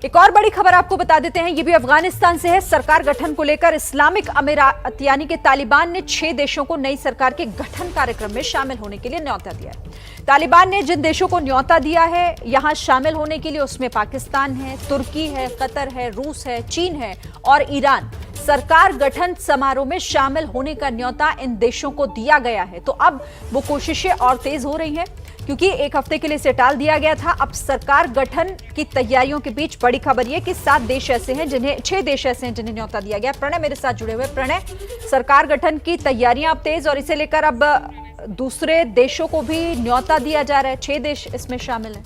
एक और बड़ी खबर आपको बता देते हैं, ये भी अफगानिस्तान से है। सरकार गठन को लेकर इस्लामिक अमीरात यानी कि तालिबान ने 6 देशों को नई सरकार के गठन कार्यक्रम में शामिल होने के लिए न्योता दिया है। तालिबान ने जिन देशों को न्योता दिया है यहां शामिल होने के लिए, उसमें पाकिस्तान है, तुर्की है, कतर है, रूस है, चीन है और ईरान। सरकार गठन समारोह में शामिल होने का न्योता इन देशों को दिया गया है। तो अब वो कोशिशें और तेज हो रही हैं, क्योंकि एक हफ्ते के लिए इसे टाल दिया गया था। अब सरकार गठन की तैयारियों के बीच बड़ी खबर यह कि 6 देश ऐसे हैं जिन्हें न्योता दिया गया। प्रणय मेरे साथ जुड़े हुए। प्रणय, सरकार गठन की तैयारियां अब तेज और इसे लेकर अब दूसरे देशों को भी न्योता दिया जा रहा है। 6 देश इसमें शामिल हैं।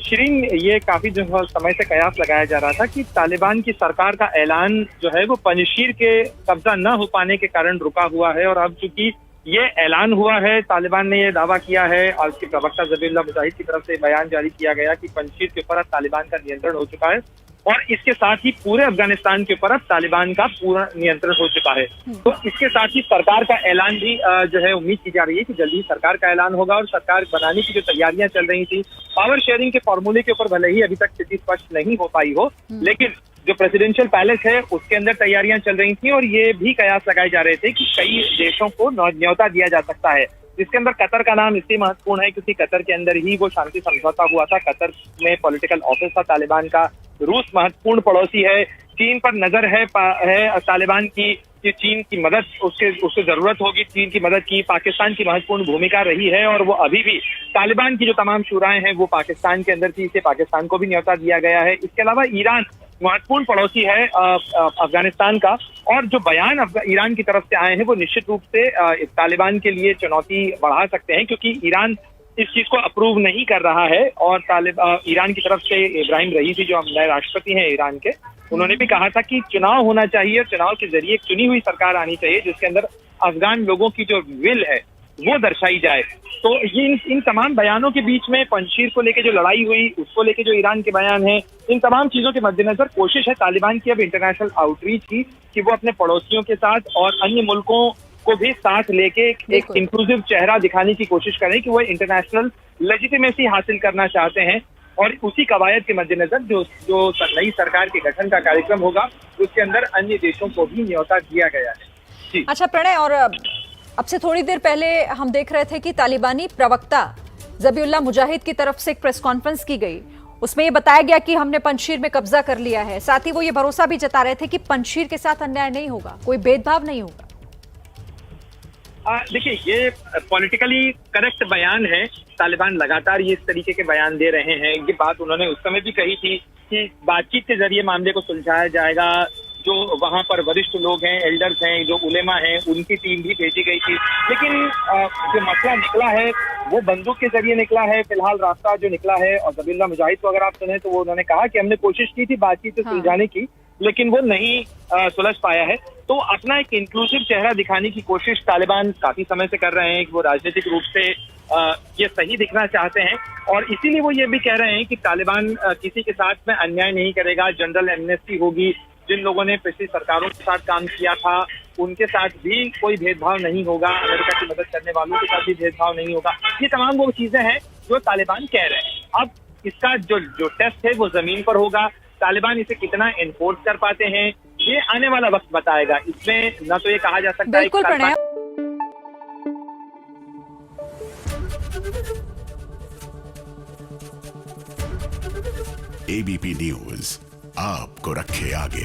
शिरीन, ये काफी जो समय से कयास लगाया जा रहा था कि तालिबान की सरकार का ऐलान जो है वो पंजशीर के कब्जा न हो पाने के कारण रुका हुआ है। और अब चूंकि ये ऐलान हुआ है, तालिबान ने ये दावा किया है और उसके प्रवक्ता ज़बीहुल्लाह मुजाहिद की तरफ से बयान जारी किया गया कि पंजशीर के ऊपर अब तालिबान का नियंत्रण हो चुका है और इसके साथ ही पूरे अफगानिस्तान के ऊपर अब तालिबान का पूरा नियंत्रण हो चुका है। तो इसके साथ ही सरकार का ऐलान भी जो है उम्मीद की जा रही है कि जल्दी सरकार का ऐलान होगा। और सरकार बनाने की जो तैयारियां चल रही थी, पावर शेयरिंग के फॉर्मूले के ऊपर भले ही अभी तक स्थिति स्पष्ट नहीं हो पाई हो, लेकिन जो प्रेसिडेंशियल पैलेस है उसके अंदर तैयारियां चल रही थी और ये भी कयास लगाए जा रहे थे कि कई देशों को न्योता दिया जा सकता है, जिसके अंदर कतर का नाम इसलिए महत्वपूर्ण है क्योंकि कतर के अंदर ही वो शांति समझौता हुआ था। कतर में पॉलिटिकल ऑफिस था तालिबान का। रूस महत्वपूर्ण पड़ोसी है। चीन पर नजर है तालिबान की कि चीन की मदद उसको जरूरत होगी, चीन की मदद की। पाकिस्तान की महत्वपूर्ण भूमिका रही है और वो अभी भी तालिबान की जो तमाम शुराएं हैं वो पाकिस्तान के अंदर थी, इसे पाकिस्तान को भी न्योता दिया गया है। इसके अलावा ईरान महत्वपूर्ण पड़ोसी है अफगानिस्तान का। और जो बयान ईरान की तरफ से आए हैं वो निश्चित रूप से तालिबान के लिए चुनौती बढ़ा सकते हैं, क्योंकि ईरान इस चीज को अप्रूव नहीं कर रहा है। और ईरान की तरफ से इब्राहिम रईसी जो नए राष्ट्रपति हैं ईरान के, उन्होंने भी कहा था कि चुनाव होना चाहिए और चुनाव के जरिए एक चुनी हुई सरकार आनी चाहिए जिसके अंदर अफगान लोगों की जो विल है वो दर्शाई जाए। तो ये इन तमाम बयानों के बीच में पंजशीर को लेके जो लड़ाई हुई, उसको लेके जो ईरान के बयान हैं, इन तमाम चीजों के मद्देनजर कोशिश है तालिबान की अब इंटरनेशनल आउटरीच की कि वो अपने पड़ोसियों के साथ और अन्य मुल्कों को भी साथ लेके एक इंक्लूसिव चेहरा दिखाने की कोशिश करें कि वो इंटरनेशनल लेजिटिमेसी हासिल करना चाहते हैं। और उसी कवायद के मद्देनजर जो नई सरकार के गठन का कार्यक्रम होगा उसके अंदर अन्य देशों को भी न्योता दिया गया है। जी। अच्छा प्रणय, और अब से थोड़ी देर पहले हम देख रहे थे कि तालिबानी प्रवक्ता ज़बीहुल्लाह मुजाहिद की तरफ से एक प्रेस कॉन्फ्रेंस की गई। उसमें ये बताया गया कि हमने पंजशीर में कब्जा कर लिया है। साथ ही वो ये भरोसा भी जता रहे थे कि पंजशीर के साथ अन्याय नहीं होगा, कोई भेदभाव नहीं होगा। देखिए, ये पॉलिटिकली करेक्ट बयान है। तालिबान लगातार ये इस तरीके के बयान दे रहे हैं। ये बात उन्होंने उस समय भी कही थी कि बातचीत के जरिए मामले को सुलझाया जाएगा। जो वहां पर वरिष्ठ लोग हैं, एल्डर्स हैं, जो उलेमा हैं, उनकी टीम भी भेजी गई थी। लेकिन जो मसला निकला है वो बंदूक के जरिए निकला है। फिलहाल रास्ता जो निकला है, और ज़बीहुल्लाह मुजाहिद को अगर आप सुने तो वो उन्होंने कहा कि हमने कोशिश की थी बातचीत से सुलझाने की, लेकिन वो नहीं सुलझ पाया है। तो अपना एक इंक्लूसिव चेहरा दिखाने की कोशिश तालिबान काफी समय से कर रहे हैं कि वो राजनीतिक रूप से ये सही दिखना चाहते हैं। और इसीलिए वो ये भी कह रहे हैं कि तालिबान किसी के साथ में अन्याय नहीं करेगा, जनरल एमनेस्टी होगी। जिन लोगों ने पिछली सरकारों के साथ काम किया था उनके साथ भी कोई भेदभाव नहीं होगा, अमेरिका की मदद करने वालों के साथ भी भेदभाव नहीं होगा। ये तमाम वो चीजें हैं जो तालिबान कह रहे हैं। अब इसका जो टेस्ट है वो जमीन पर होगा। तालिबान इसे कितना एनफोर्स कर पाते हैं ये आने वाला वक्त बताएगा। इसमें न तो ये कहा जा सकता है बिल्कुल एबीपी न्यूज आपको रखे आगे।